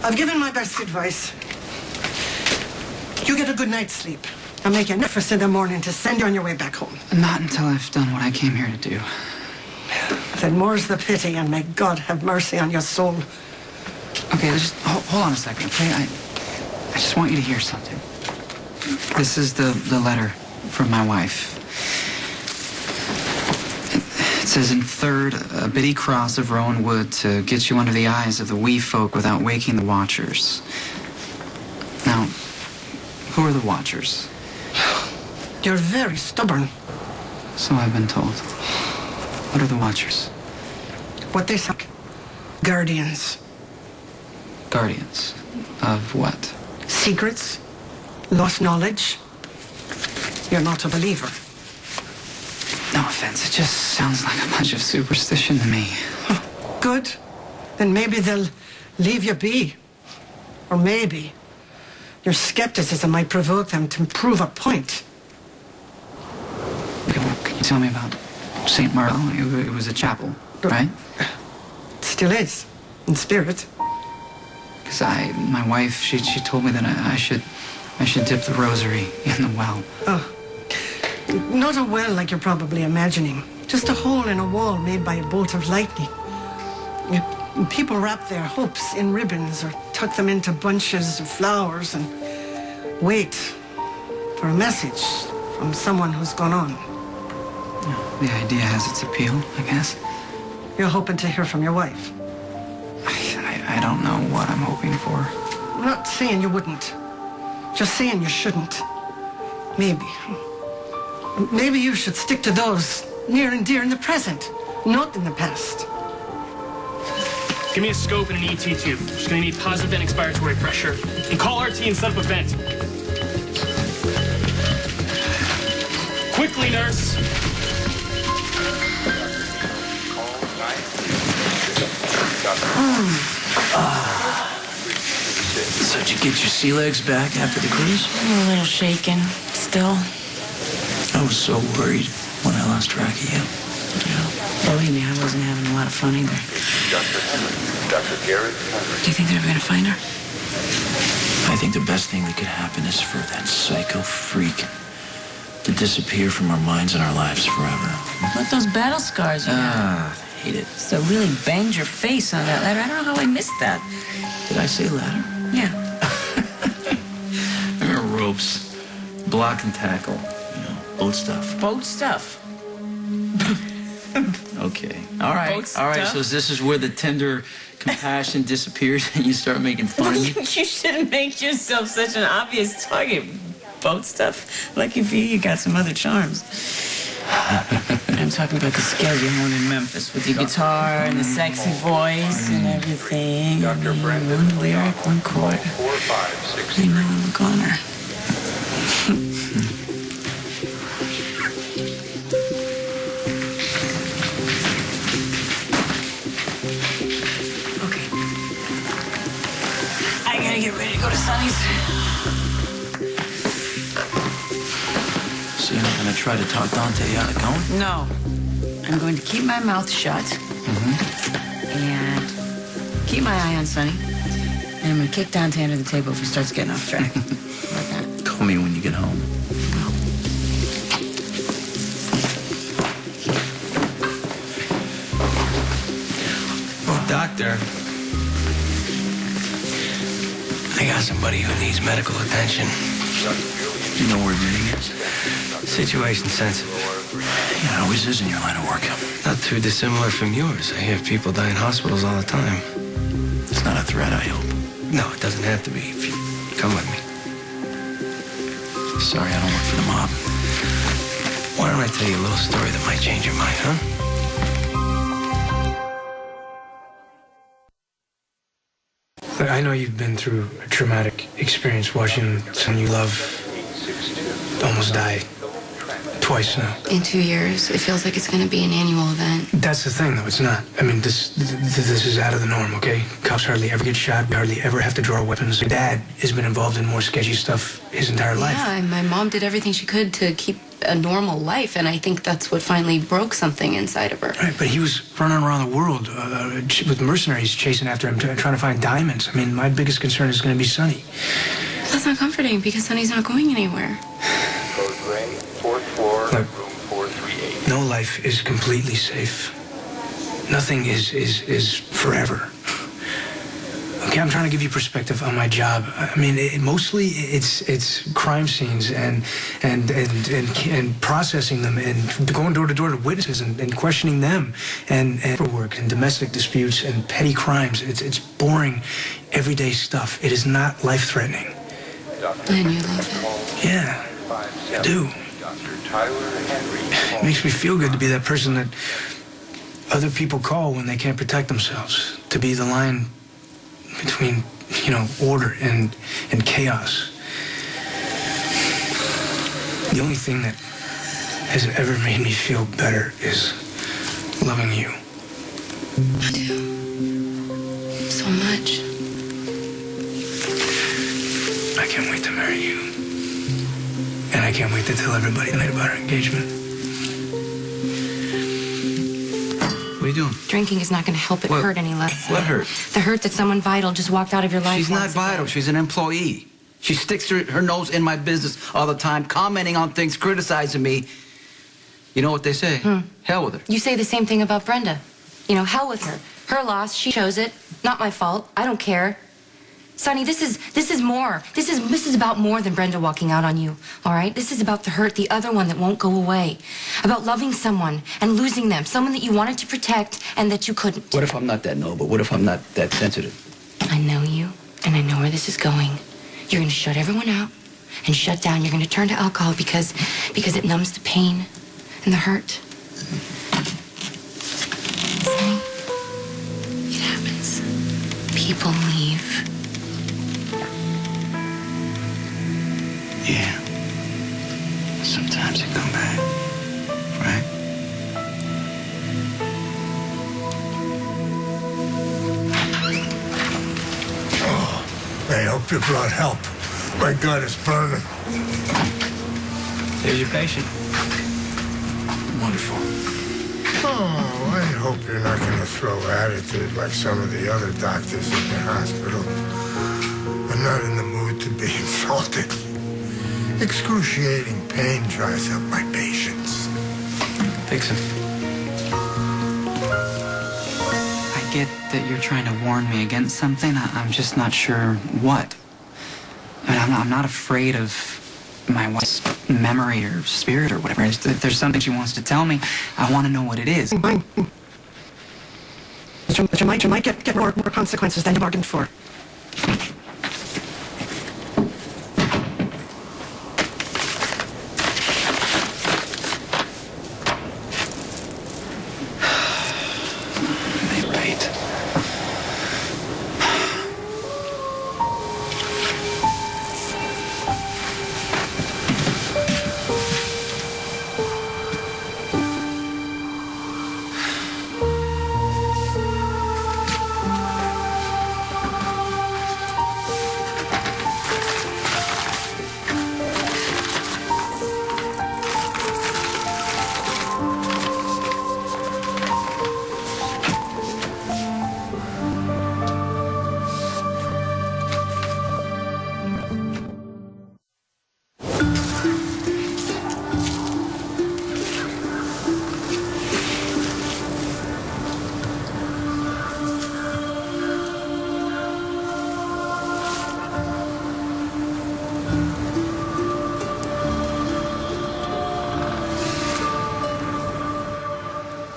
I've given my best advice. You get a good night's sleep. I'll make you breakfast in the morning to send you on your way back home. Not until I've done what I came here to do. Then more's the pity, and may God have mercy on your soul. Okay, just hold on a second, okay? I just want you to hear something. This is the letter from my wife. It says, in third, a bitty cross of rowan wood to get you under the eyes of the wee folk without waking the watchers. Now, who are the watchers? You're very stubborn. So I've been told. What are the watchers? What they say. Guardians. Guardians of what? Secrets. Lost knowledge. You're not a believer. No offense, it just sounds like a bunch of superstition to me. Good. Then maybe they'll leave you be. Or maybe your skepticism might provoke them to prove a point. Okay, well, can you tell me about St. Marlow? It was a chapel, right? It still is, in spirit. Because my wife, she told me that I should dip the rosary in the well. Oh. Not a well like you're probably imagining. Just a hole in a wall made by a bolt of lightning. People wrap their hopes in ribbons or tuck them into bunches of flowers and wait for a message from someone who's gone on. The idea has its appeal, I guess. You're hoping to hear from your wife. I don't know what I'm hoping for. I'm not saying you wouldn't. Just saying you shouldn't. Maybe. Maybe you should stick to those near and dear in the present, not in the past. Give me a scope and an ET tube. Just gonna need positive and expiratory pressure. And call RT and set up a vent. Quickly, nurse. So did you get your sea legs back after the cruise? I'm a little shaken, still. I was so worried when I lost track of you. Yeah. Believe me, I wasn't having a lot of fun either. Dr. Henry. Dr. Garrett Henry. Do you think they're ever gonna find her? I think the best thing that could happen is for that psycho freak to disappear from our minds and our lives forever. What those battle scars you have? I hate it. So really banged your face on that ladder. I don't know how I missed that. Did I say ladder? Yeah. Ropes, block and tackle, boat stuff. Boat stuff. Okay. All right. Boat All right. stuff? So this is where the tender compassion disappears and you start making fun of me? You shouldn't make yourself such an obvious target. Boat stuff. Lucky for you got some other charms. I'm talking about the schedule one in Memphis with your guitar and the sexy voice and everything. Dr. Brandon. One lyric, one chord. 4560. I know I'm a goner. Okay. I gotta get ready to go to Sonny's. So you're not going to try to talk Dante out of going? No. I'm going to keep my mouth shut. And keep my eye on Sonny. And I'm going to kick Dante under the table if he starts getting off track. How about that? Call me when you get home. Oh, doctor. I got somebody who needs medical attention. You know where Vinny is? Situation sensitive. Yeah, it always is in your line of work. Not too dissimilar from yours. I hear people die in hospitals all the time. It's not a threat, I hope. No, it doesn't have to be if you come with me. Sorry, I don't work for the mob. Why don't I tell you a little story that might change your mind, huh? I know you've been through a traumatic experience watching someone you love almost die twice now. In 2 years, it feels like it's going to be an annual event. That's the thing, though. It's not. I mean, this is out of the norm, okay? Cops hardly ever get shot. We hardly ever have to draw weapons. Your dad has been involved in more sketchy stuff his entire life. Yeah, and my mom did everything she could to keep a normal life, and I think that's what finally broke something inside of her. Right, but he was running around the world with mercenaries chasing after him, trying to find diamonds. I mean, my biggest concern is going to be Sonny. That's not comforting because Sonny's not going anywhere. Code Ray, 4th floor, Look, room 438. no life is completely safe. Nothing is forever. Okay, I'm trying to give you perspective on my job. I mean, mostly it's crime scenes and processing them and going door to door to witnesses and questioning them and paperwork and domestic disputes and petty crimes. It's boring, everyday stuff. It is not life-threatening. And you love it. Yeah, I do. Dr. Tyler Henry. It makes me feel good to be that person that other people call when they can't protect themselves. To be the line between, order and chaos. The only thing that has ever made me feel better is loving you. I do. So much. I can't wait to marry you. And I can't wait to tell everybody tonight about our engagement. What are you doing? Drinking is not going to help it hurt any less. What hurt? The hurt that someone vital just walked out of your life. She's not once again. vital. She's an employee. She sticks her nose in my business all the time, commenting on things, criticizing me. You know what they say? Hell with her. You say the same thing about Brenda. Hell with her. Her loss. She chose it. Not my fault. I don't care. Sonny, this is more. This is about more than Brenda walking out on you. All right? This is about the hurt, the other one that won't go away. About loving someone and losing them, someone that you wanted to protect and that you couldn't. What if I'm not that noble? What if I'm not that sensitive? I know you, and I know where this is going. You're going to shut everyone out and shut down. You're going to turn to alcohol because it numbs the pain and the hurt. Sonny, it happens. People leave. Yeah. Sometimes they come back, right? I hope you brought help. My gut is burning. Here's your patient. Wonderful. Oh, I hope you're not going to throw attitude like some of the other doctors in the hospital. I'm not in the mood to be insulted. Excruciating pain dries up my patience. Fix him. I get that you're trying to warn me against something. I'm just not sure what. I mean, I'm not afraid of my wife's memory or spirit or whatever. If there's something she wants to tell me, I want to know what it is. But you might get more consequences than you bargained for.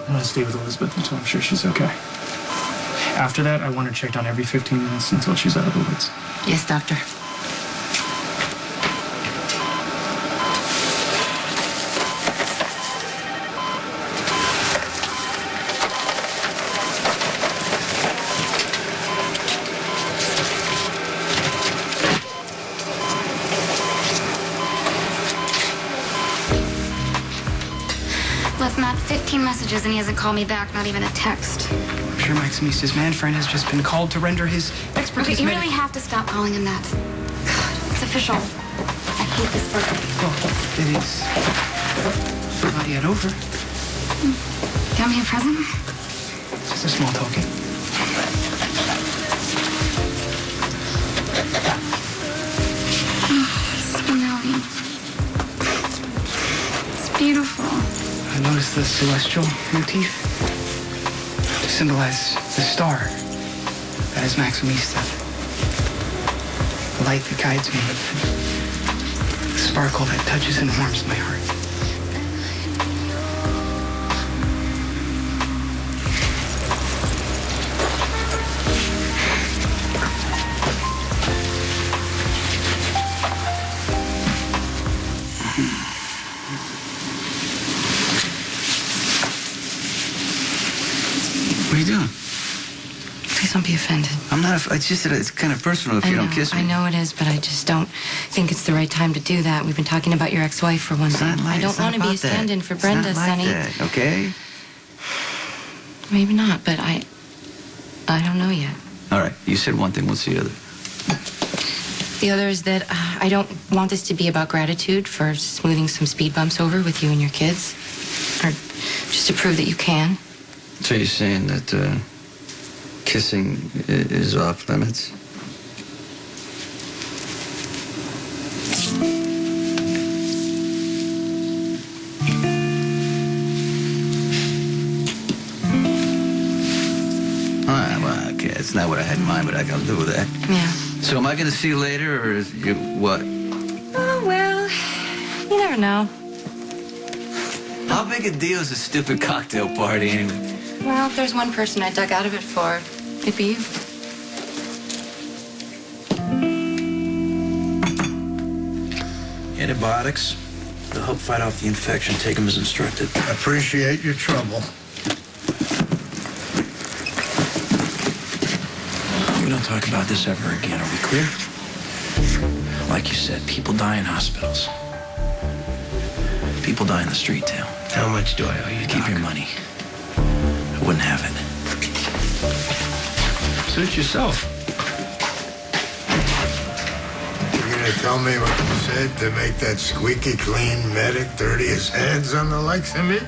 I'm gonna stay with Elizabeth until I'm sure she's okay. After that, I want her checked on every 15 minutes until she's out of the woods. Yes, doctor. Left Matt 15 messages and he hasn't called me back, not even a text. I'm sure Mike's niece's man friend has just been called to render his expertise. Okay, you really have to stop calling him that. God, it's official. I hate this bird. Oh, it is. Not yet over. Got me a present? Just a small token. Snowy. It's beautiful. I noticed the celestial motif to symbolize the star that is Maximista. The light that guides me. The sparkle that touches and warms my heart. What are you doing? Please don't be offended. I'm not. It's just that it's kind of personal if you don't kiss me. I know it is, but I just don't think it's the right time to do that. We've been talking about your ex-wife for one thing. I don't want to be a stand-in for Brenda, it's not like Sonny. that, okay? Maybe not, but I don't know yet. All right. You said one thing. What's the other? The other is that I don't want this to be about gratitude for smoothing some speed bumps over with you and your kids, or just to prove that you can. So you're saying that kissing is off limits? Well, okay, it's not what I had in mind, but I can do that. Yeah. So am I going to see you later, or is you what? Oh, well, you never know. How big a deal is a stupid cocktail party anyway? Well, if there's one person I dug out of it for, it'd be you. Antibiotics. They'll help fight off the infection. Take them as instructed. Appreciate your trouble. We don't talk about this ever again. Are we clear? Like you said, people die in hospitals. People die in the street, too. How much do I owe you, Keep your money. I wouldn't have it. Suit yourself. You're gonna tell me what you said to make that squeaky clean medic dirty his hands on the likes of me?